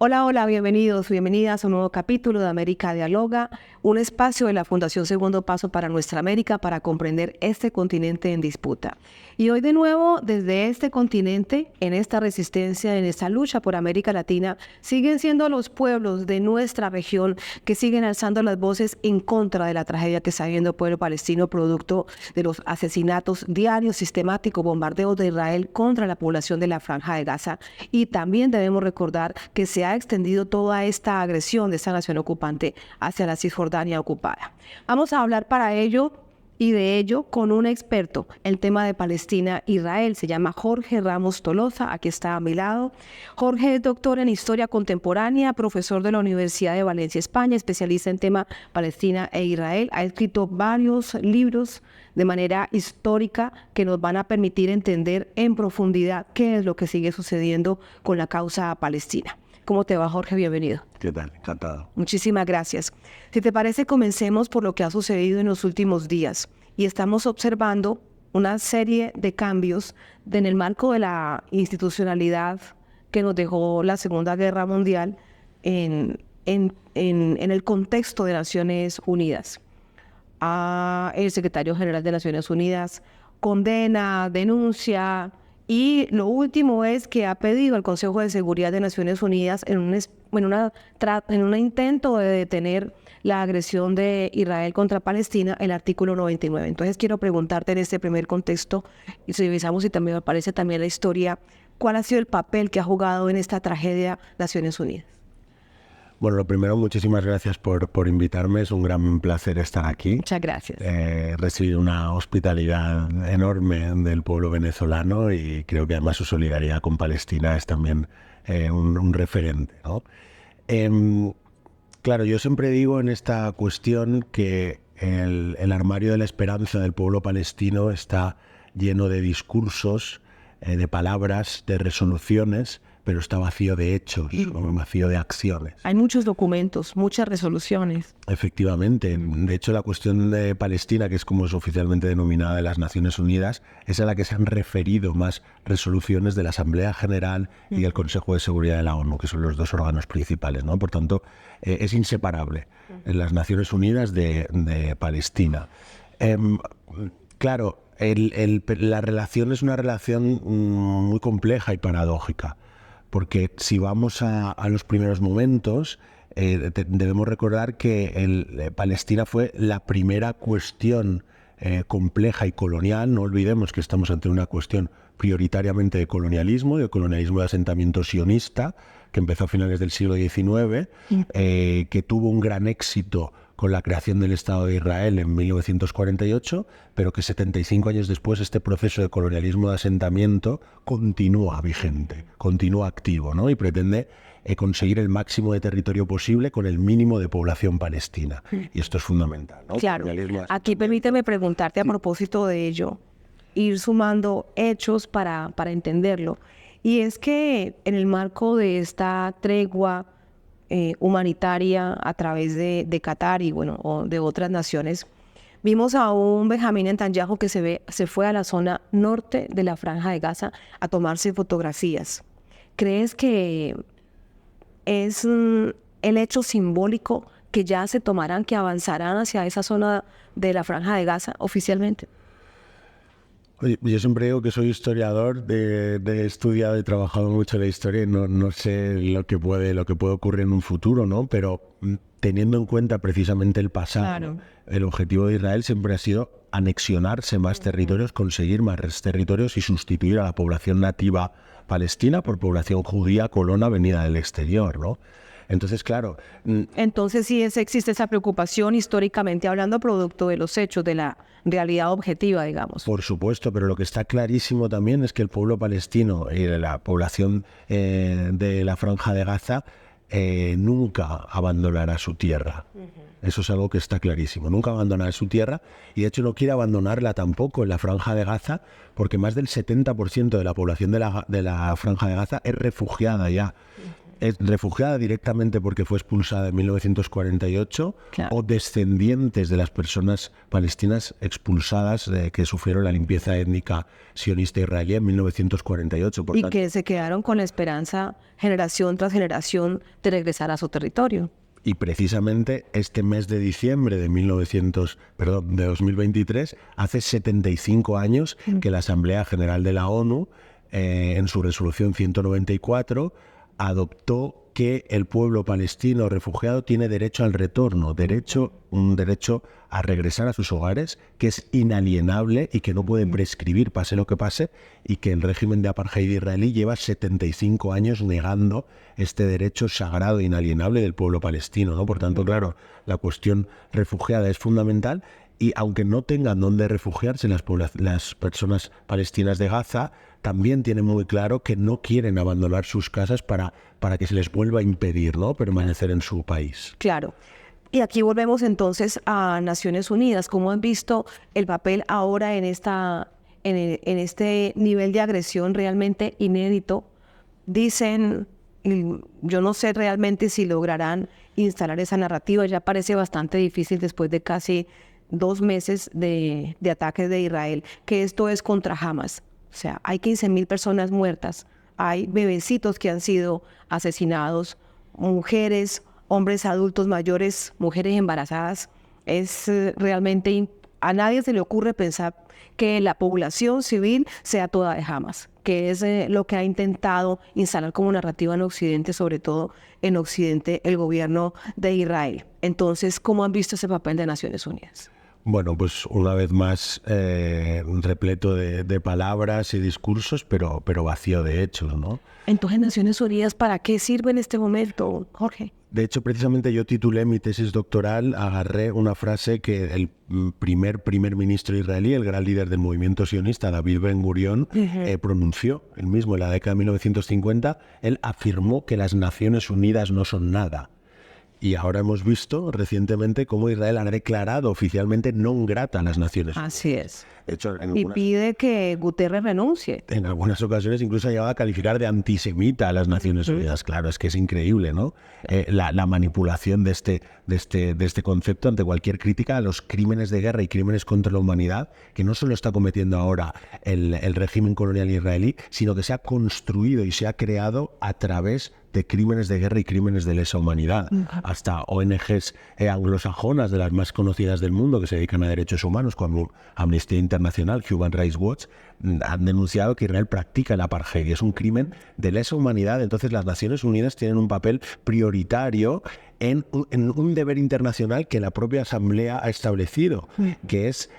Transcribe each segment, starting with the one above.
Hola, hola, bienvenidos, bienvenidas a un nuevo capítulo de América Dialoga, un espacio de la Fundación Segundo Paso para Nuestra América para comprender este continente en disputa. Y hoy de nuevo, desde este continente, en esta resistencia, en esta lucha por América Latina, siguen siendo los pueblos de nuestra región que siguen alzando las voces en contra de la tragedia que está viviendo el pueblo palestino, producto de los asesinatos diarios, sistemáticos, bombardeos de Israel contra la población de la Franja de Gaza. Y también debemos recordar que se ha extendido toda esta agresión de esta nación ocupante hacia la Cisjordania ocupada. Vamos a hablar para ello y de ello con un experto en tema de Palestina-Israel. Se llama Jorge Ramos Tolosa, aquí está a mi lado. Jorge es doctor en Historia Contemporánea, profesor de la Universidad de Valencia, España, especialista en tema Palestina e Israel. Ha escrito varios libros de manera histórica que nos van a permitir entender en profundidad qué es lo que sigue sucediendo con la causa palestina. ¿Cómo te va, Jorge? Bienvenido. ¿Qué tal? Encantado. Muchísimas gracias. Si te parece, comencemos por lo que ha sucedido en los últimos días. Y estamos observando una serie de cambios en el marco de la institucionalidad que nos dejó la Segunda Guerra Mundial en el contexto de Naciones Unidas. El secretario general de Naciones Unidas condena, denuncia, y lo último es que ha pedido al Consejo de Seguridad de Naciones Unidas en un intento de detener la agresión de Israel contra Palestina, el artículo 99. Entonces quiero preguntarte en este primer contexto, y si revisamos y también me aparece también la historia, ¿cuál ha sido el papel que ha jugado en esta tragedia Naciones Unidas? Bueno, lo primero, muchísimas gracias por invitarme. Es un gran placer estar aquí. Muchas gracias. He recibido una hospitalidad enorme del pueblo venezolano y creo que además su solidaridad con Palestina es también un referente, ¿no? Claro, yo siempre digo en esta cuestión que el armario de la esperanza del pueblo palestino está lleno de discursos, de palabras, de resoluciones, pero está vacío de hechos, vacío de acciones. Hay muchos documentos, muchas resoluciones. Efectivamente. De hecho, la cuestión de Palestina, que es como es oficialmente denominada en las Naciones Unidas, es a la que se han referido más resoluciones de la Asamblea General y del Consejo de Seguridad de la ONU, que son los dos órganos principales, ¿no? Por tanto, es inseparable en las Naciones Unidas de Palestina. Claro, la relación es una relación muy compleja y paradójica, porque si vamos a los primeros momentos, debemos recordar que Palestina fue la primera cuestión compleja y colonial. No olvidemos que estamos ante una cuestión prioritariamente de colonialismo de asentamiento sionista, que empezó a finales del siglo XIX, que tuvo un gran éxito con la creación del Estado de Israel en 1948, pero que 75 años después este proceso de colonialismo de asentamiento continúa vigente, continúa activo, ¿no? Y pretende conseguir el máximo de territorio posible con el mínimo de población palestina. Y esto es fundamental, ¿no? Claro. Aquí permíteme preguntarte a propósito de ello, ir sumando hechos para entenderlo. Y es que en el marco de esta tregua humanitaria a través de Qatar y o de otras naciones, vimos a un Benjamín Netanyahu que se fue a la zona norte de la Franja de Gaza a tomarse fotografías. ¿Crees que es el hecho simbólico que ya se tomarán, que avanzarán hacia esa zona de la Franja de Gaza oficialmente? Oye, yo siempre digo que soy historiador, he estudiado y trabajado mucho la historia y no sé lo que puede ocurrir en un futuro, ¿no? Pero teniendo en cuenta precisamente el pasado, claro, el objetivo de Israel siempre ha sido anexionarse más territorios, conseguir más territorios y sustituir a la población nativa palestina por población judía colona venida del exterior, ¿no? Entonces, claro. Entonces sí existe esa preocupación históricamente hablando, producto de los hechos, de la realidad objetiva, digamos. Por supuesto, pero lo que está clarísimo también es que el pueblo palestino y la población de la Franja de Gaza nunca abandonará su tierra. Eso es algo que está clarísimo. Nunca abandonará su tierra y de hecho no quiere abandonarla tampoco en la Franja de Gaza, porque más del 70% de la población de la Franja de Gaza es refugiada ya. ¿Es refugiada directamente porque fue expulsada en 1948 Claro. o descendientes de las personas palestinas expulsadas que sufrieron la limpieza étnica sionista israelí en 1948? Por Y tanto, que se quedaron con la esperanza, generación tras generación, de regresar a su territorio. y precisamente este mes de diciembre de 2023, hace 75 años que la Asamblea General de la ONU, en su resolución 194, adoptó que el pueblo palestino refugiado tiene derecho al retorno, un derecho a regresar a sus hogares, que es inalienable y que no puede prescribir, pase lo que pase, y que el régimen de apartheid israelí lleva 75 años negando este derecho sagrado e inalienable del pueblo palestino, ¿no? Por tanto, claro, la cuestión refugiada es fundamental. Y aunque no tengan dónde refugiarse las personas palestinas de Gaza, también tienen muy claro que no quieren abandonar sus casas para que se les vuelva a impedir, ¿no?, permanecer en su país. Claro. Y aquí volvemos entonces a Naciones Unidas. ¿Cómo han visto el papel ahora en este nivel de agresión realmente inédito? Dicen, yo no sé realmente si lograrán instalar esa narrativa. Ya parece bastante difícil después de casi 2 meses de ataques de Israel, que esto es contra Hamas. O sea, hay 15.000 personas muertas, hay bebecitos que han sido asesinados, mujeres, hombres adultos mayores, mujeres embarazadas. Es realmente, a nadie se le ocurre pensar que la población civil sea toda de Hamas, que es lo que ha intentado instalar como narrativa en Occidente, sobre todo en Occidente, el gobierno de Israel. Entonces, ¿cómo han visto ese papel de Naciones Unidas? Bueno, pues una vez más repleto de palabras y discursos, pero vacío de hechos, ¿no? Entonces, Naciones Unidas, ¿para qué sirve en este momento, Jorge? De hecho, precisamente yo titulé mi tesis doctoral, agarré una frase que el primer ministro israelí, el gran líder del movimiento sionista, David Ben Gurión, pronunció. Él mismo, en la década de 1950, él afirmó que las Naciones Unidas no son nada. Y ahora hemos visto recientemente cómo Israel ha declarado oficialmente non grata a las Naciones Unidas. Así es. De hecho, Y pide que Guterres renuncie. en algunas ocasiones incluso ha llegado a calificar de antisemita a las Naciones Unidas. Claro, es que es increíble, ¿no? La manipulación de este concepto ante cualquier crítica a los crímenes de guerra y crímenes contra la humanidad, que no solo está cometiendo ahora el régimen colonial israelí, sino que se ha construido y se ha creado a través de crímenes de guerra y crímenes de lesa humanidad. Hasta ONGs anglosajonas, de las más conocidas del mundo, que se dedican a derechos humanos, como Amnistía Internacional, Human Rights Watch, han denunciado que Israel practica el apartheid y es un crimen de lesa humanidad. Entonces las Naciones Unidas tienen un papel prioritario en un deber internacional que la propia Asamblea ha establecido, que es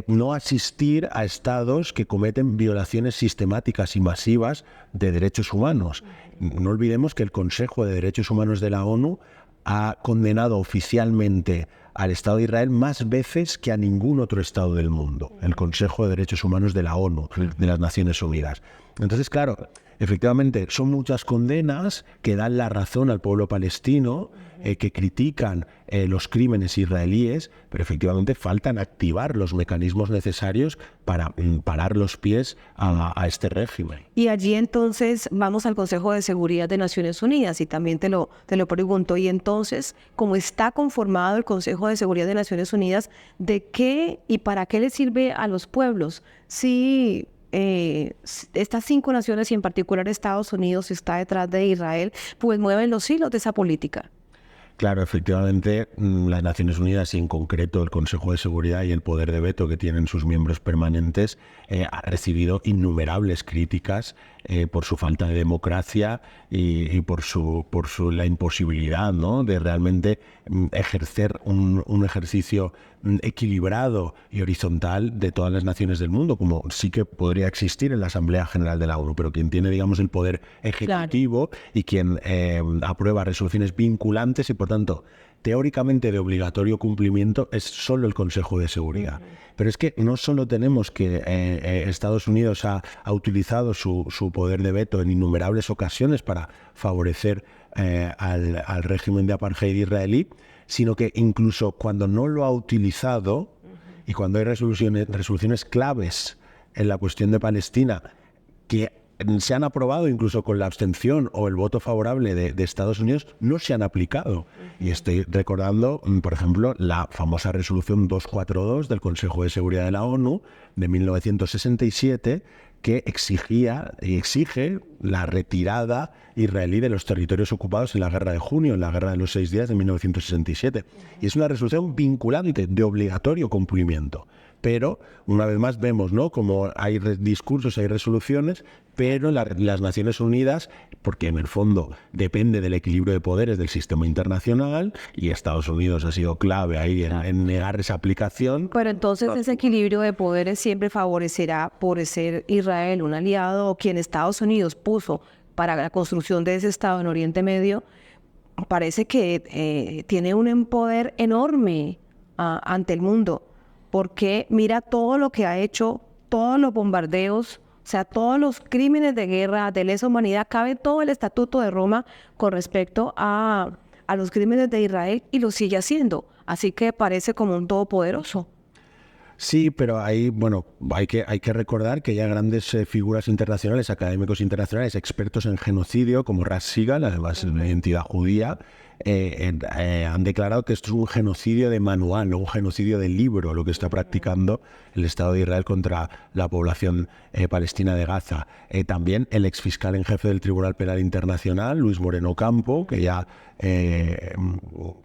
no asistir a estados que cometen violaciones sistemáticas y masivas de derechos humanos. No olvidemos que el Consejo de Derechos Humanos de la ONU ha condenado oficialmente al Estado de Israel más veces que a ningún otro Estado del mundo, el Consejo de Derechos Humanos de la ONU, de las Naciones Unidas. Entonces, claro, efectivamente, son muchas condenas que dan la razón al pueblo palestino, que critican los crímenes israelíes, pero efectivamente faltan activar los mecanismos necesarios para parar los pies a este régimen. Y allí entonces vamos al Consejo de Seguridad de Naciones Unidas y también te lo pregunto. Y entonces, ¿cómo está conformado el Consejo de Seguridad de Naciones Unidas? ¿De qué y para qué le sirve a los pueblos? Si estas 5 naciones y en particular Estados Unidos está detrás de Israel, pues mueven los hilos de esa política. Claro, efectivamente, las Naciones Unidas y en concreto el Consejo de Seguridad y el poder de veto que tienen sus miembros permanentes ha recibido innumerables críticas por su falta de democracia y por la imposibilidad, ¿no?, de realmente ejercer un ejercicio equilibrado y horizontal de todas las naciones del mundo, como sí que podría existir en la Asamblea General de la ONU, pero quien tiene, digamos, el poder ejecutivo y quien aprueba resoluciones vinculantes y, por tanto, teóricamente de obligatorio cumplimiento es solo el Consejo de Seguridad. Pero es que no solo tenemos que Estados Unidos ha utilizado su poder de veto en innumerables ocasiones para favorecer al régimen de apartheid israelí, sino que incluso cuando no lo ha utilizado y cuando hay resoluciones claves en la cuestión de Palestina que se han aprobado incluso con la abstención o el voto favorable de Estados Unidos, no se han aplicado. Y estoy recordando, por ejemplo, la famosa resolución 242 del Consejo de Seguridad de la ONU de 1967, que exigía y exige la retirada israelí de los territorios ocupados en la Guerra de Junio, en la Guerra de los 6 días de 1967. Y es una resolución vinculante, de obligatorio cumplimiento. Pero, una vez más, vemos, ¿no?, como hay discursos, hay resoluciones, pero las Naciones Unidas, porque en el fondo depende del equilibrio de poderes del sistema internacional, y Estados Unidos ha sido clave ahí en negar esa aplicación. Pero entonces ese equilibrio de poderes siempre favorecerá por ser Israel un aliado, o quien Estados Unidos puso para la construcción de ese Estado en Oriente Medio, parece que tiene un poder enorme ante el mundo. Porque mira todo lo que ha hecho, todos los bombardeos, o sea, todos los crímenes de guerra, de lesa humanidad, cabe todo el Estatuto de Roma con respecto a los crímenes de Israel, y lo sigue haciendo. Así que parece como un todopoderoso. Sí, pero ahí, bueno, hay que recordar que ya grandes figuras internacionales, académicos internacionales, expertos en genocidio, como Ras Sigal, además de entidad judía, han declarado que esto es un genocidio de manual, no un genocidio de libro, lo que está practicando el Estado de Israel contra la población palestina de Gaza. También el exfiscal en jefe del Tribunal Penal Internacional, Luis Moreno Campo, que ya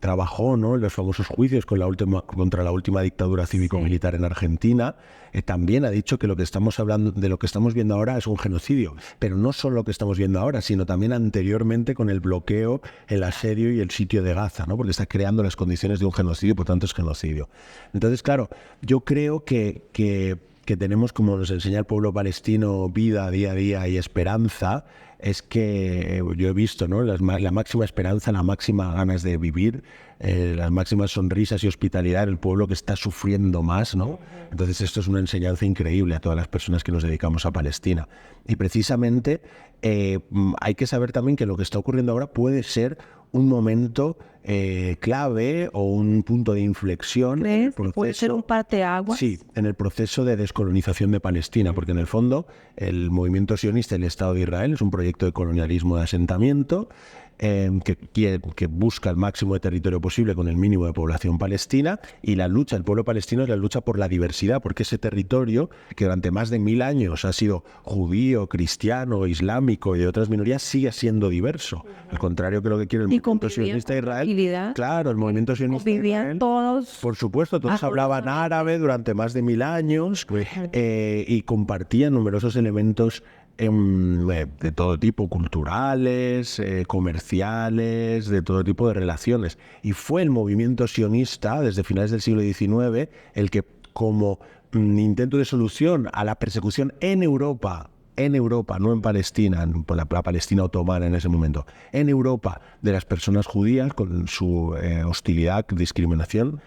trabajó, ¿no?, en los famosos juicios contra la última dictadura cívico-militar en Argentina, también ha dicho que lo que estamos hablando, de lo que estamos viendo ahora, es un genocidio. Pero no solo lo que estamos viendo ahora, sino también anteriormente con el bloqueo, el asedio y el sitio de Gaza, ¿no?, porque está creando las condiciones de un genocidio, por tanto es genocidio. Entonces, claro, yo creo que tenemos, como nos enseña el pueblo palestino, vida día a día y esperanza. Es que yo he visto, ¿no?, la máxima esperanza, la máxima ganas de vivir, las máximas sonrisas y hospitalidad en el pueblo que está sufriendo más, ¿no? Entonces esto es una enseñanza increíble a todas las personas que nos dedicamos a Palestina. Y precisamente hay que saber también que lo que está ocurriendo ahora puede ser un momento clave o un punto de inflexión. ¿Crees? ¿Puede ser un parteaguas? Sí, en el proceso de descolonización de Palestina, porque en el fondo el movimiento sionista y el Estado de Israel es un proyecto de colonialismo de asentamiento que busca el máximo de territorio posible con el mínimo de población palestina, y la lucha del pueblo palestino es la lucha por la diversidad, porque ese territorio, que durante más de 1000 años ha sido judío, cristiano, islámico y de otras minorías, sigue siendo diverso. Al contrario que lo que quiere el movimiento sionista de Israel. Claro, el movimiento sionista de Israel, todos, por supuesto, todos hablaban árabe durante más de 1000 años y compartían numerosos elementos de todo tipo, culturales, comerciales, de todo tipo de relaciones. Y fue el movimiento sionista, desde finales del siglo XIX, el que, como intento de solución a la persecución en Europa, no en Palestina, la Palestina otomana en ese momento, en Europa, de las personas judías, con su hostilidad, discriminación,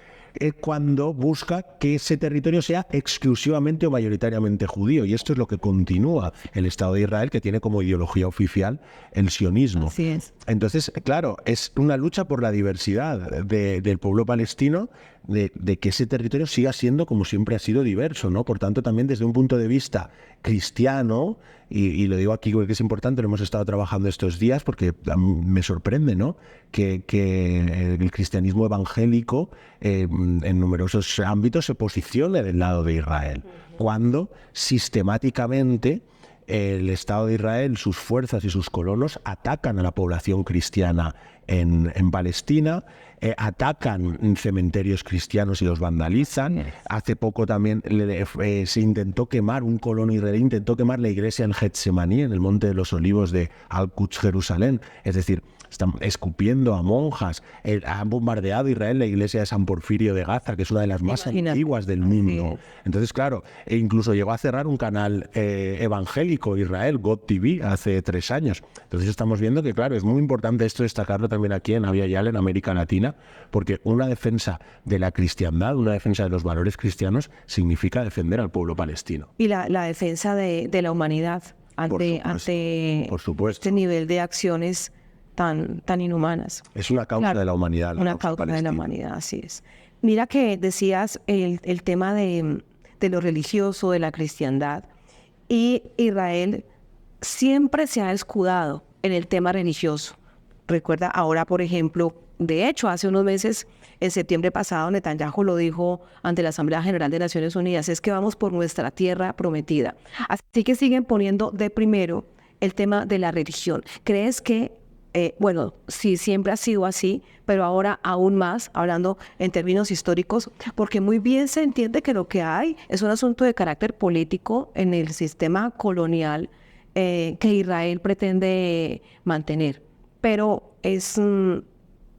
cuando busca que ese territorio sea exclusivamente o mayoritariamente judío. Y esto es lo que continúa el Estado de Israel, que tiene como ideología oficial el sionismo. Así es. Entonces, claro, es una lucha por la diversidad del pueblo palestino, de que ese territorio siga siendo como siempre ha sido diverso, ¿no? Por tanto, también desde un punto de vista cristiano, y lo digo aquí porque es importante, lo hemos estado trabajando estos días porque me sorprende, ¿no?, que el cristianismo evangélico en numerosos ámbitos se posicione del lado de Israel, cuando sistemáticamente el Estado de Israel, sus fuerzas y sus colonos atacan a la población cristiana en Palestina, atacan cementerios cristianos y los vandalizan. Hace poco también se intentó quemar, un colono israelí intentó quemar la iglesia en Getsemaní, en el Monte de los Olivos de Al-Quds, Jerusalén. Es decir, están escupiendo a monjas. Han bombardeado Israel la iglesia de San Porfirio de Gaza, que es una de las más antiguas del mundo. Entonces, claro, incluso llegó a cerrar un canal evangélico Israel, God TV, hace 3 años. Entonces estamos viendo que, claro, es muy importante esto destacarlo también aquí en Avia Yala, en América Latina, porque una defensa de la cristiandad, una defensa de los valores cristianos, significa defender al pueblo palestino. Y la defensa de la humanidad ante este nivel de acciones tan inhumanas. Es una causa de la humanidad. Una causa de la humanidad, así es. Mira que decías el tema de lo religioso, de la cristiandad, y Israel siempre se ha escudado en el tema religioso. Recuerda ahora, por ejemplo, de hecho, hace unos meses, en septiembre pasado, Netanyahu lo dijo ante la Asamblea General de Naciones Unidas, es que vamos por nuestra tierra prometida. Así que siguen poniendo de primero el tema de la religión. ¿Crees que, bueno, sí, siempre ha sido así, pero ahora aún más, hablando en términos históricos, porque muy bien se entiende que lo que hay es un asunto de carácter político en el sistema colonial que Israel pretende mantener, pero es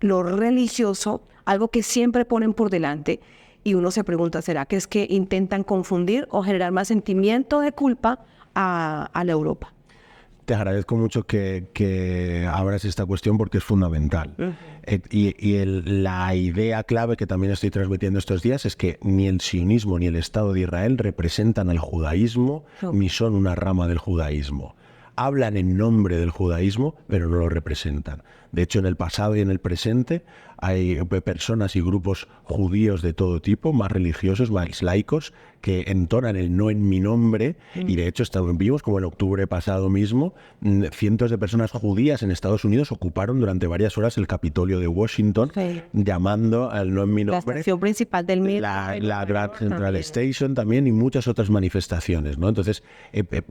lo religioso algo que siempre ponen por delante y uno se pregunta, ¿será que es que intentan confundir o generar más sentimiento de culpa a la Europa? Te agradezco mucho que abras esta cuestión porque es fundamental. La idea clave que también estoy transmitiendo estos días es que ni el sionismo ni el Estado de Israel representan al judaísmo, ni son una rama del judaísmo. Hablan en nombre del judaísmo, pero no lo representan. De hecho, en el pasado y en el presente hay personas y grupos judíos de todo tipo, más religiosos, más laicos, que entonan el no en mi nombre, y de hecho vimos como en octubre pasado mismo, cientos de personas judías en Estados Unidos ocuparon durante varias horas el Capitolio de Washington, llamando al no en mi nombre. La estación principal del metro. La Grand Central Station también, y muchas otras manifestaciones, ¿no? Entonces,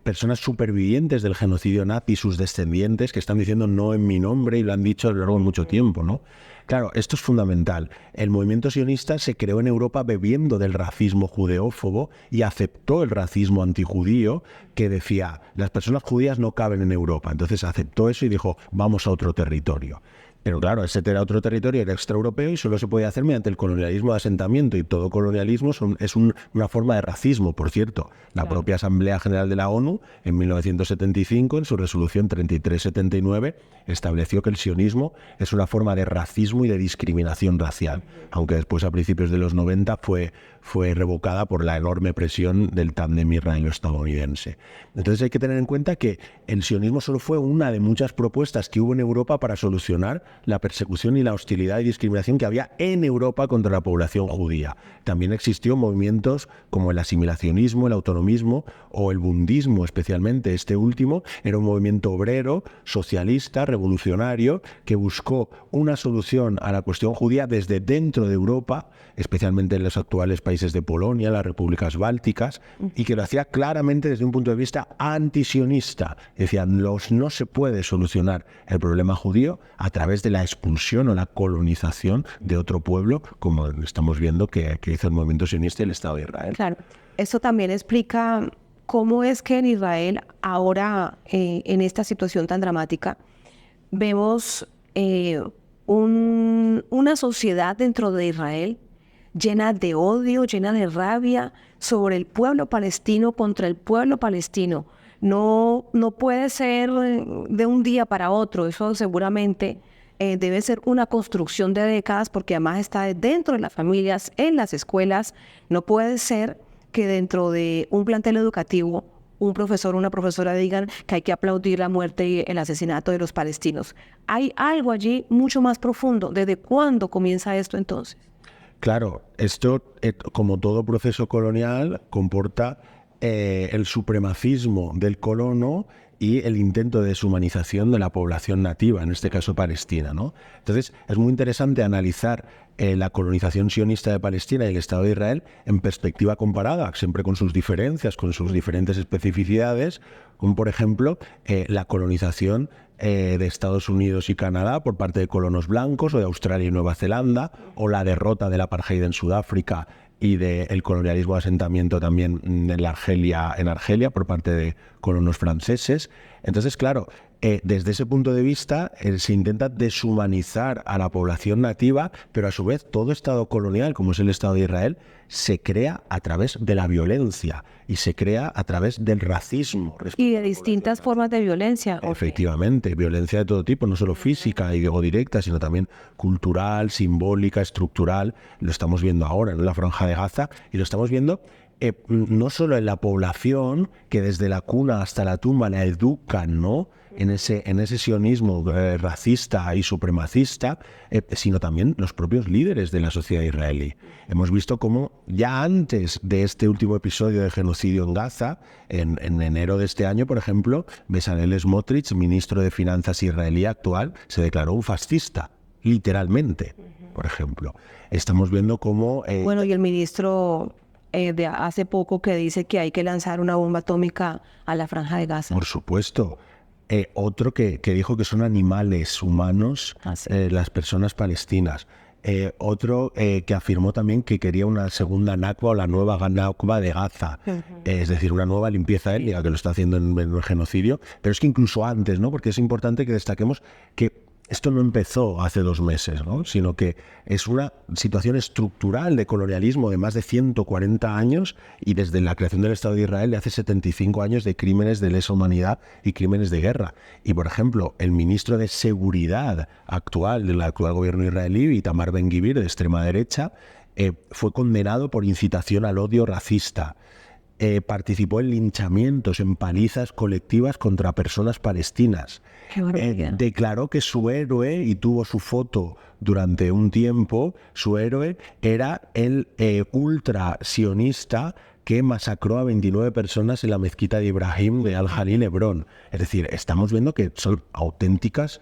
personas supervivientes del genocidio nazi, sus descendientes, que están diciendo no en mi nombre, y lo han dicho a lo largo de mucho tiempo, ¿no? Claro, esto es fundamental. El movimiento sionista se creó en Europa bebiendo del racismo judeófobo y aceptó el racismo antijudío que decía, las personas judías no caben en Europa. Entonces aceptó eso y dijo, vamos a otro territorio. Pero claro, ese era otro territorio, era extraeuropeo y solo se podía hacer mediante el colonialismo de asentamiento, y todo colonialismo es una forma de racismo, por cierto. La propia Asamblea General de la ONU, en 1975, en su resolución 3379, estableció que el sionismo es una forma de racismo y de discriminación racial, aunque después, a principios de los 90, fue revocada por la enorme presión del tándem israelo-estadounidense. Entonces hay que tener en cuenta que el sionismo solo fue una de muchas propuestas que hubo en Europa para solucionar la persecución y la hostilidad y discriminación que había en Europa contra la población judía. También existió movimientos como el asimilacionismo, el autonomismo o el bundismo, especialmente este último. Era un movimiento obrero, socialista, revolucionario, que buscó una solución a la cuestión judía desde dentro de Europa, especialmente en los actuales países de Polonia, las repúblicas bálticas, y que lo hacía claramente desde un punto de vista antisionista. Decían, no se puede solucionar el problema judío a través de la expulsión o la colonización de otro pueblo, como estamos viendo que hizo el movimiento sionista y el Estado de Israel. Claro, eso también explica cómo es que en Israel, ahora en esta situación tan dramática, vemos una sociedad dentro de Israel llena de odio, llena de rabia sobre el pueblo palestino contra el pueblo palestino. No puede ser de un día para otro, eso seguramente debe ser una construcción de décadas, porque además está dentro de las familias, en las escuelas. No puede ser que dentro de un plantel educativo un profesor o una profesora digan que hay que aplaudir la muerte y el asesinato de los palestinos. Hay algo allí mucho más profundo. ¿Desde cuándo comienza esto entonces? Claro, esto, como todo proceso colonial, comporta el supremacismo del colono y el intento de deshumanización de la población nativa, en este caso palestina, ¿no? Entonces, es muy interesante analizar la colonización sionista de Palestina y el Estado de Israel en perspectiva comparada, siempre con sus diferencias, con sus diferentes especificidades, como por ejemplo la colonización de Estados Unidos y Canadá por parte de colonos blancos, o de Australia y Nueva Zelanda, o la derrota del apartheid en Sudáfrica y del colonialismo de asentamiento también en Argelia por parte de colonos franceses. Entonces, claro, desde ese punto de vista se intenta deshumanizar a la población nativa, pero a su vez todo Estado colonial, como es el Estado de Israel, se crea a través de la violencia y se crea a través del racismo. Y de distintas formas de violencia. Efectivamente, violencia de todo tipo, no solo física y directa, sino también cultural, simbólica, estructural. Lo estamos viendo ahora en la Franja de Gaza, y lo estamos viendo no solo en la población, que desde la cuna hasta la tumba la educan, ¿no?, en ese sionismo racista y supremacista, sino también los propios líderes de la sociedad israelí. Hemos visto cómo ya antes de este último episodio de genocidio en Gaza, en enero de este año, por ejemplo, Bezalel Smotrich, ministro de Finanzas israelí actual, se declaró un fascista, literalmente, por ejemplo. Estamos viendo cómo... Bueno, y el ministro de hace poco que dice que hay que lanzar una bomba atómica a la Franja de Gaza. Por supuesto. Otro que dijo que son animales humanos, las personas palestinas. Otro que afirmó también que quería una segunda Nakba o la nueva Nakba de Gaza, es decir, una nueva limpieza étnica, que lo está haciendo en el genocidio, pero es que incluso antes, ¿no? Porque es importante que destaquemos que esto no empezó hace 2 meses, ¿no? Sino que es una situación estructural de colonialismo de más de 140 años y desde la creación del Estado de Israel de hace 75 años de crímenes de lesa humanidad y crímenes de guerra. Y, por ejemplo, el ministro de Seguridad actual del actual gobierno israelí, Itamar Ben-Gvir, de extrema derecha, fue condenado por incitación al odio racista. Participó en linchamientos, en palizas colectivas contra personas palestinas. Declaró que su héroe, y tuvo su foto durante un tiempo, su héroe era el ultra sionista que masacró a 29 personas en la mezquita de Ibrahim de Al-Jalil, Hebrón. Es decir, estamos viendo que son auténticas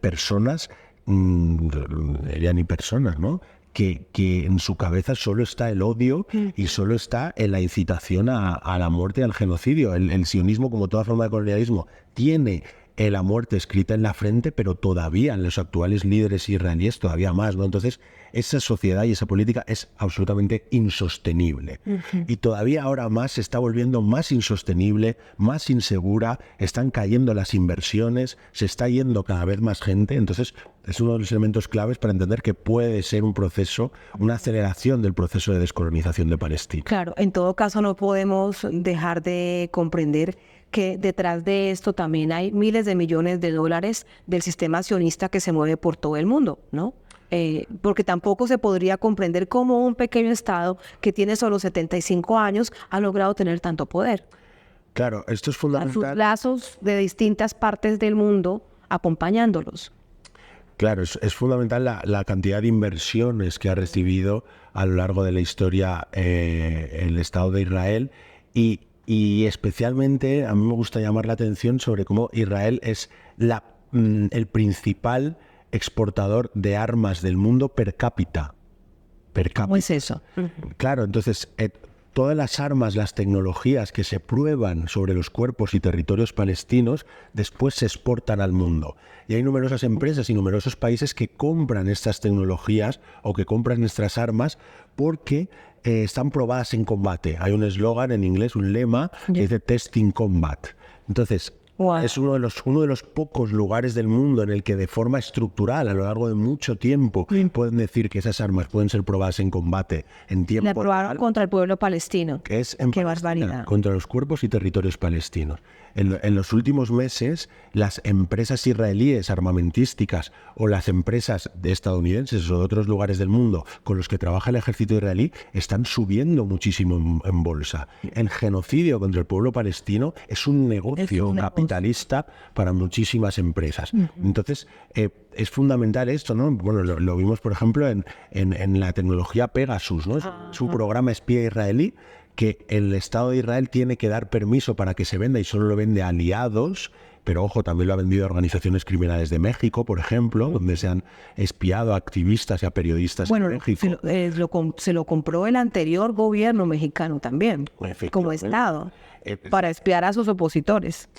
personas, ya ni personas, ¿no? Que en su cabeza solo está el odio y solo está en la incitación a la muerte y al genocidio. El sionismo, como toda forma de colonialismo, tiene la muerte escrita en la frente, pero todavía en los actuales líderes israelíes todavía más, ¿no? Entonces, esa sociedad y esa política es absolutamente insostenible. Y todavía ahora más se está volviendo más insostenible, más insegura, están cayendo las inversiones, se está yendo cada vez más gente. Entonces, es uno de los elementos claves para entender que puede ser un proceso, una aceleración del proceso de descolonización de Palestina. Claro, en todo caso no podemos dejar de comprender que detrás de esto también hay miles de millones de dólares del sistema sionista que se mueve por todo el mundo, ¿no? Porque tampoco se podría comprender cómo un pequeño estado que tiene solo 75 años ha logrado tener tanto poder. Claro, esto es A fundamental. sus lazos de distintas partes del mundo acompañándolos. Claro, es fundamental la cantidad de inversiones que ha recibido a lo largo de la historia el Estado de Israel y especialmente a mí me gusta llamar la atención sobre cómo Israel es el principal exportador de armas del mundo per cápita. ¿Cómo es eso? Claro, entonces todas las armas, las tecnologías que se prueban sobre los cuerpos y territorios palestinos después se exportan al mundo. Y hay numerosas empresas y numerosos países que compran estas tecnologías o que compran nuestras armas porque están probadas en combate. Hay un eslogan en inglés, un lema, que dice Testing Combat. Entonces, es uno de los pocos lugares del mundo en el que de forma estructural, a lo largo de mucho tiempo, pueden decir que esas armas pueden ser probadas en combate en tiempo La probaron real, contra el pueblo palestino. que es en Qué Palestina, barbaridad. contra los cuerpos y territorios palestinos. En los últimos meses, las empresas israelíes armamentísticas o las empresas estadounidenses o de otros lugares del mundo con los que trabaja el ejército israelí están subiendo muchísimo en bolsa. El genocidio contra el pueblo palestino es un negocio capitalista para muchísimas empresas. Entonces, es fundamental esto, ¿no? Bueno, lo vimos, por ejemplo, en la tecnología Pegasus, ¿no? Es un programa espía israelí que el Estado de Israel tiene que dar permiso para que se venda y solo lo vende a aliados, pero ojo, también lo ha vendido a organizaciones criminales de México, por ejemplo, donde se han espiado a activistas y a periodistas en México. Se lo compró el anterior gobierno mexicano también, como Estado, para espiar a sus opositores.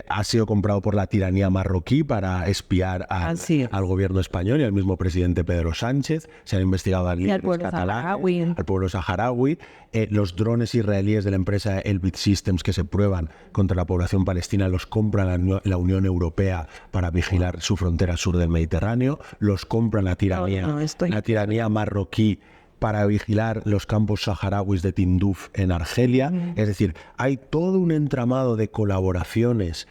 Ha sido comprado por la tiranía marroquí para espiar al gobierno español y al mismo presidente Pedro Sánchez. Se han investigado al pueblo catalanes, al pueblo saharaui. Los drones israelíes de la empresa Elbit Systems que se prueban contra la población palestina los compra la Unión Europea para vigilar su frontera sur del Mediterráneo. Los compra la tiranía marroquí para vigilar los campos saharauis de Tinduf en Argelia. Es decir, hay todo un entramado de colaboraciones,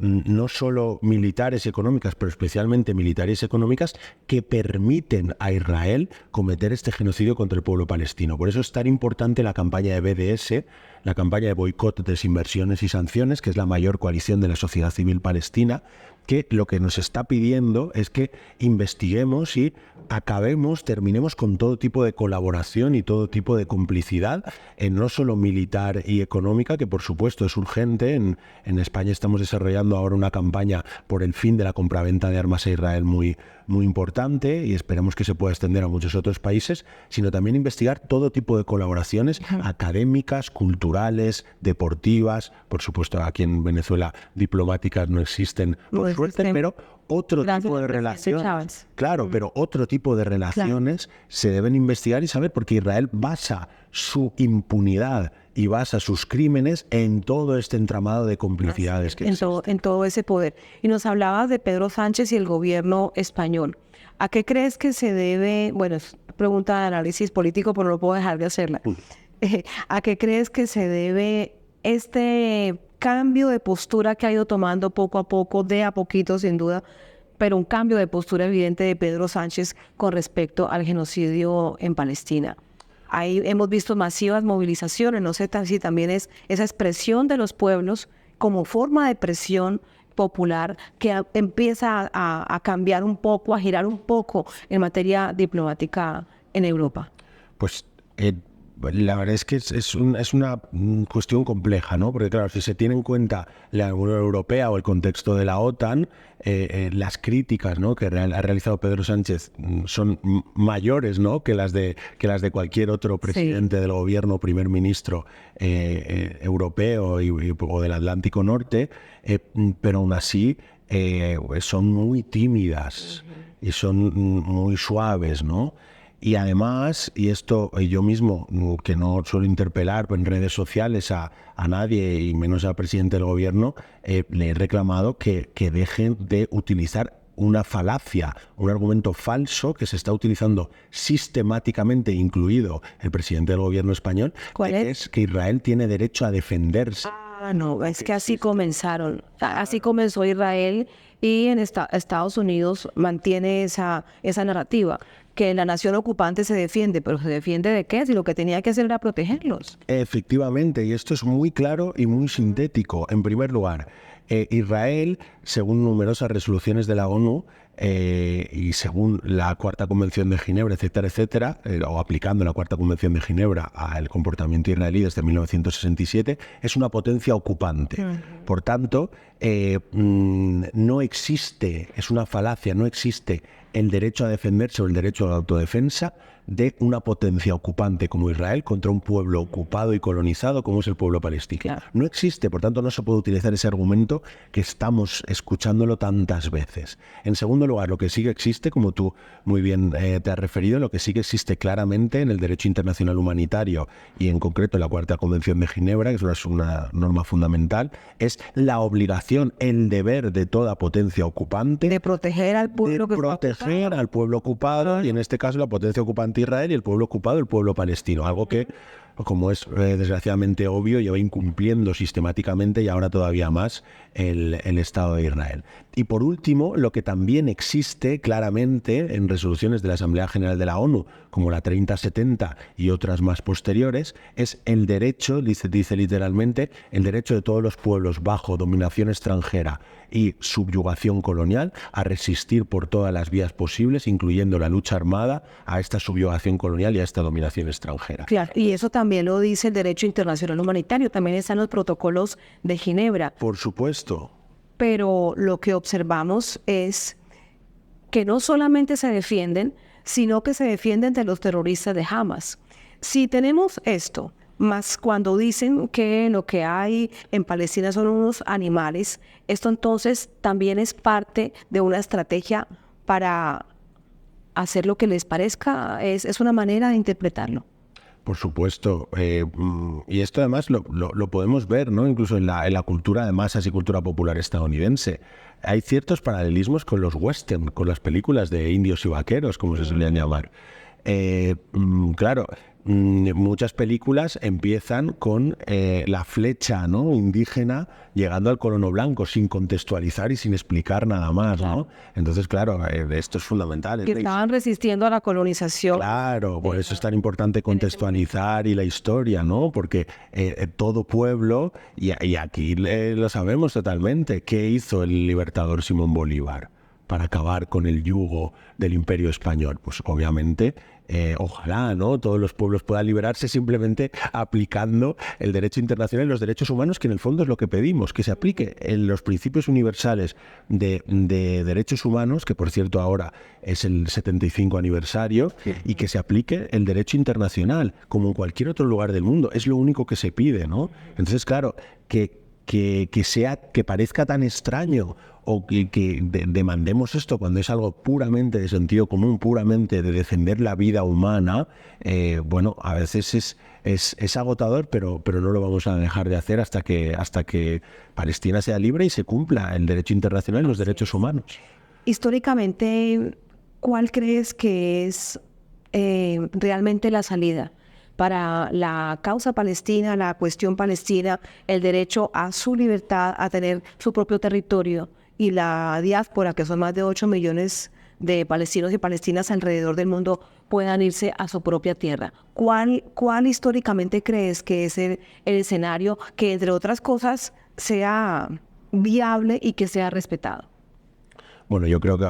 no solo militares y económicas, pero especialmente militares y económicas, que permiten a Israel cometer este genocidio contra el pueblo palestino. Por eso es tan importante la campaña de BDS, la campaña de boicot, desinversiones y sanciones, que es la mayor coalición de la sociedad civil palestina, que lo que nos está pidiendo es que investiguemos y terminemos con todo tipo de colaboración y todo tipo de complicidad, no solo militar y económica, que por supuesto es urgente. En España estamos desarrollando ahora una campaña por el fin de la compraventa de armas a Israel muy importante, y esperemos que se pueda extender a muchos otros países, sino también investigar todo tipo de colaboraciones académicas, culturales, deportivas. Por supuesto, aquí en Venezuela diplomáticas no existen, por suerte, pero otro tipo de relaciones. Claro, pero otro tipo de relaciones se deben investigar y saber, porque Israel basa su impunidad y basa sus crímenes en todo este entramado de complicidades que existe. En todo ese poder. Y nos hablabas de Pedro Sánchez y el gobierno español. ¿A qué crees que se debe? Bueno, es pregunta de análisis político, pero no puedo dejar de hacerla. ¿A qué crees que se debe este cambio de postura que ha ido tomando poco a poco, de a poquito sin duda, pero un cambio de postura evidente de Pedro Sánchez con respecto al genocidio en Palestina? Ahí hemos visto masivas movilizaciones, no sé si también es esa expresión de los pueblos como forma de presión popular que empieza a cambiar un poco, a girar un poco en materia diplomática en Europa. Pues la verdad es que es una cuestión compleja, ¿no? Porque claro, si se tiene en cuenta la Unión Europea o el contexto de la OTAN, las críticas, ¿no?, que ha realizado Pedro Sánchez son mayores, ¿no?, que las de cualquier otro presidente del gobierno o primer ministro europeo o del Atlántico Norte, pero aún así son muy tímidas y son muy suaves, ¿no? Y además, y esto yo mismo, que no suelo interpelar en redes sociales a nadie, y menos al presidente del gobierno, le he reclamado que dejen de utilizar una falacia, un argumento falso que se está utilizando sistemáticamente, incluido el presidente del gobierno español, que es que Israel tiene derecho a defenderse. No, es que así comenzaron. Así comenzó Israel, y en Estados Unidos mantiene esa narrativa, que la nación ocupante se defiende, pero ¿se defiende de qué? Si lo que tenía que hacer era protegerlos. Efectivamente, y esto es muy claro y muy sintético. En primer lugar, Israel, según numerosas resoluciones de la ONU, y según la Cuarta Convención de Ginebra, etcétera, etcétera, o aplicando la Cuarta Convención de Ginebra al comportamiento israelí desde 1967, es una potencia ocupante. Por tanto, no existe, es una falacia, no existe el derecho a defenderse o el derecho a la autodefensa de una potencia ocupante como Israel contra un pueblo ocupado y colonizado como es el pueblo palestino. Claro. No existe, por tanto no se puede utilizar ese argumento que estamos escuchándolo tantas veces. En segundo lugar, lo que sí que existe, como tú muy bien te has referido, lo que sí que existe claramente en el derecho internacional humanitario y en concreto en la Cuarta Convención de Ginebra, que es una norma fundamental, es la obligación, el deber de toda potencia ocupante de proteger al pueblo ocupado, y en este caso la potencia ocupante Israel y el pueblo ocupado, el pueblo palestino, algo que, como es desgraciadamente obvio, lleva incumpliendo sistemáticamente y ahora todavía más el Estado de Israel. Y por último, lo que también existe claramente en resoluciones de la Asamblea General de la ONU, como la 3070 y otras más posteriores, es el derecho, dice literalmente, el derecho de todos los pueblos bajo dominación extranjera y subyugación colonial a resistir por todas las vías posibles, incluyendo la lucha armada, a esta subyugación colonial y a esta dominación extranjera. Claro, y eso también lo dice el derecho internacional humanitario, también están los protocolos de Ginebra. Por supuesto. Pero lo que observamos es que no solamente se defienden, sino que se defienden de los terroristas de Hamas. Si tenemos esto, más cuando dicen que lo que hay en Palestina son unos animales, esto entonces también es parte de una estrategia para hacer lo que les parezca, es una manera de interpretarlo. Por supuesto, y esto además lo podemos ver, ¿no?, incluso en la cultura de masas y cultura popular estadounidense. Hay ciertos paralelismos con los western, con las películas de indios y vaqueros, como se solían llamar. claro, muchas películas empiezan con la flecha, ¿no?, indígena llegando al colono blanco sin contextualizar y sin explicar nada más, ¿no? Entonces, claro, esto es fundamental. Que estaban resistiendo a la colonización. Claro, por eso es tan importante contextualizar y la historia, ¿no? Porque todo pueblo, y aquí lo sabemos totalmente, ¿qué hizo el libertador Simón Bolívar para acabar con el yugo del Imperio Español? Pues obviamente, ojalá, ¿no?, todos los pueblos puedan liberarse simplemente aplicando el derecho internacional y los derechos humanos, que en el fondo es lo que pedimos, que se aplique en los principios universales de derechos humanos, que por cierto ahora es el 75 aniversario, y que se aplique el derecho internacional, como en cualquier otro lugar del mundo. Es lo único que se pide, ¿no? Entonces, claro, que parezca tan extraño o que demandemos esto cuando es algo puramente de sentido común, puramente de defender la vida humana, bueno, a veces es agotador, pero no lo vamos a dejar de hacer hasta que Palestina sea libre y se cumpla el derecho internacional y los derechos humanos. Históricamente, ¿cuál crees que es realmente la salida para la causa palestina, la cuestión palestina, el derecho a su libertad, a tener su propio territorio, y la diáspora, que son más de 8 millones de palestinos y palestinas alrededor del mundo, puedan irse a su propia tierra? ¿Cuál históricamente crees que es el escenario que, entre otras cosas, sea viable y que sea respetado? Bueno, yo creo que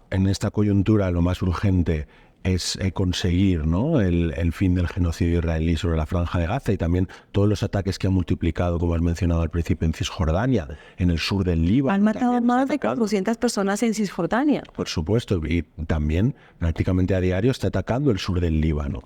en esta coyuntura lo más urgente es conseguir, ¿no?, el fin del genocidio israelí sobre la Franja de Gaza, y también todos los ataques que ha multiplicado, como has mencionado al principio, en Cisjordania, en el sur del Líbano. Han matado más de 400 personas en Cisjordania. Por supuesto, y también prácticamente a diario está atacando el sur del Líbano.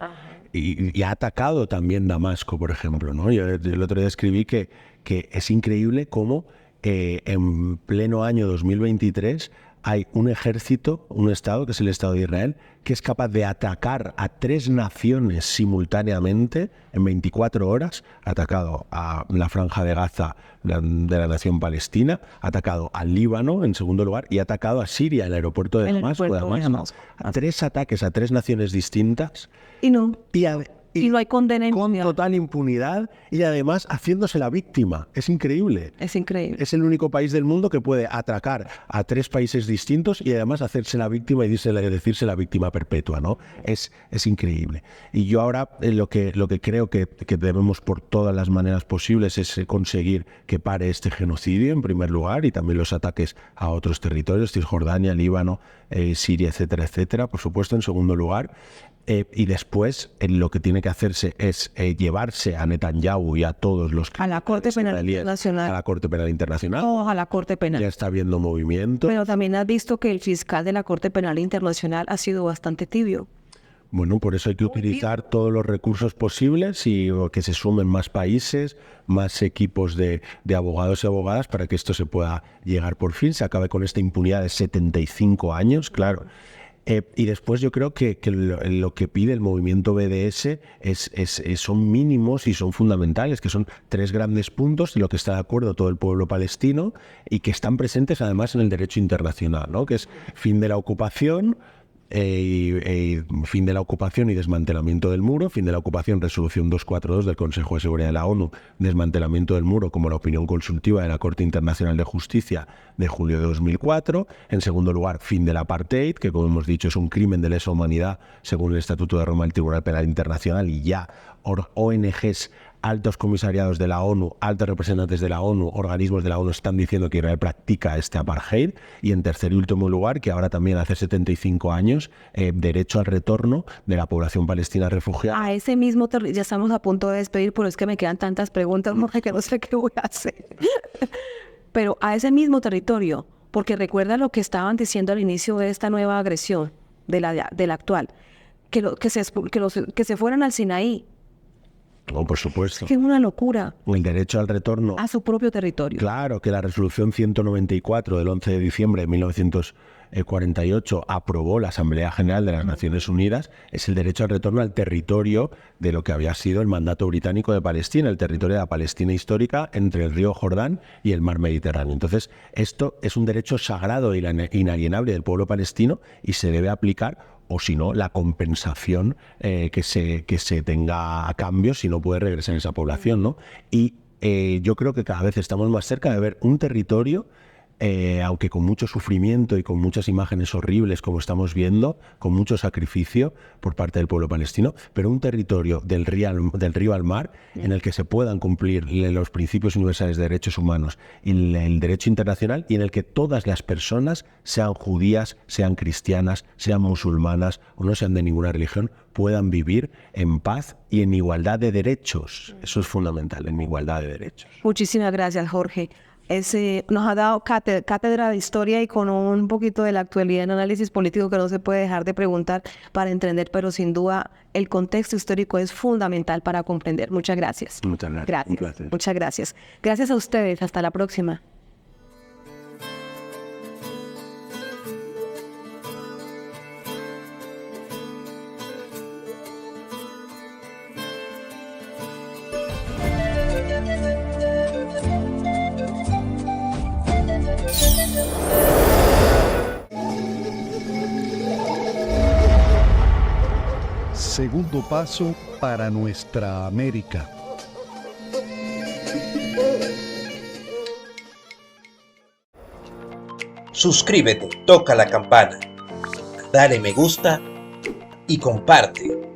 Y ha atacado también Damasco, por ejemplo, ¿no? Yo el otro día escribí que es increíble cómo en pleno año 2023 hay un ejército, un Estado, que es el Estado de Israel, que es capaz de atacar a 3 naciones simultáneamente en 24 horas. Ha atacado a la Franja de Gaza de la nación palestina, ha atacado al Líbano en segundo lugar y ha atacado a Siria, el aeropuerto de Damasco. A 3 ataques a 3 naciones distintas. Y no. Y no hay condena. Con total impunidad, y además haciéndose la víctima. Es increíble. Es increíble. Es el único país del mundo que puede atracar a 3 países distintos y además hacerse la víctima y decirse la víctima perpetua, ¿no? Es increíble. Y yo ahora lo que creo que debemos por todas las maneras posibles es conseguir que pare este genocidio en primer lugar, y también los ataques a otros territorios, Cisjordania, Líbano, Siria, etcétera, etcétera, por supuesto, en segundo lugar. Y después lo que tiene que hacerse es llevarse a Netanyahu y a todos los a la Corte Penal Internacional. A la Corte Penal Internacional. O a la Corte Penal. Ya está habiendo movimiento. Pero también has visto que el fiscal de la Corte Penal Internacional ha sido bastante tibio. Bueno, por eso hay que utilizar todos los recursos posibles y que se sumen más países, más equipos de abogados y abogadas para que esto se pueda llegar por fin, se acabe con esta impunidad de 75 años, claro. Y después yo creo que lo que pide el movimiento BDS son mínimos y son fundamentales, que son 3 grandes puntos de lo que está de acuerdo todo el pueblo palestino y que están presentes además en el derecho internacional, ¿no?, que es fin de la ocupación, fin de la ocupación y desmantelamiento del muro, fin de la ocupación, resolución 242 del Consejo de Seguridad de la ONU, desmantelamiento del muro como la opinión consultiva de la Corte Internacional de Justicia de julio de 2004, en segundo lugar, fin del apartheid, que como hemos dicho es un crimen de lesa humanidad según el Estatuto de Roma del Tribunal Penal Internacional, y ya ONGs, altos comisariados de la ONU, altos representantes de la ONU, organismos de la ONU están diciendo que Israel practica este apartheid. Y en tercer y último lugar, que ahora también hace 75 años, derecho al retorno de la población palestina refugiada. A ese mismo territorio, ya estamos a punto de despedir, pero es que me quedan tantas preguntas, Jorge, que no sé qué voy a hacer. Pero a ese mismo territorio, porque recuerda lo que estaban diciendo al inicio de esta nueva agresión, de la actual, que se fueran al Sinaí. No, por supuesto. Es que es una locura. El derecho al retorno a su propio territorio. Claro, que la resolución 194 del 11 de diciembre de 1948 aprobó la Asamblea General de las Naciones Unidas, es el derecho al retorno al territorio de lo que había sido el mandato británico de Palestina, el territorio de la Palestina histórica entre el río Jordán y el mar Mediterráneo. Entonces, esto es un derecho sagrado e inalienable del pueblo palestino y se debe aplicar o si no, la compensación que se tenga a cambio si no puede regresar esa población, ¿no? Y yo creo que cada vez estamos más cerca de ver un territorio, aunque con mucho sufrimiento y con muchas imágenes horribles como estamos viendo, con mucho sacrificio por parte del pueblo palestino, pero un territorio del río al mar en el que se puedan cumplir los principios universales de derechos humanos y el derecho internacional, y en el que todas las personas, sean judías, sean cristianas, sean musulmanas o no sean de ninguna religión, puedan vivir en paz y en igualdad de derechos. Eso es fundamental, en igualdad de derechos. Muchísimas gracias, Jorge. Nos ha dado cátedra de historia y con un poquito de la actualidad en análisis político que no se puede dejar de preguntar para entender, pero sin duda el contexto histórico es fundamental para comprender. Muchas gracias. Muchas gracias. Un placer. Muchas gracias. Gracias a ustedes. Hasta la próxima. Segundo paso para nuestra América. Suscríbete, toca la campana, dale me gusta y comparte.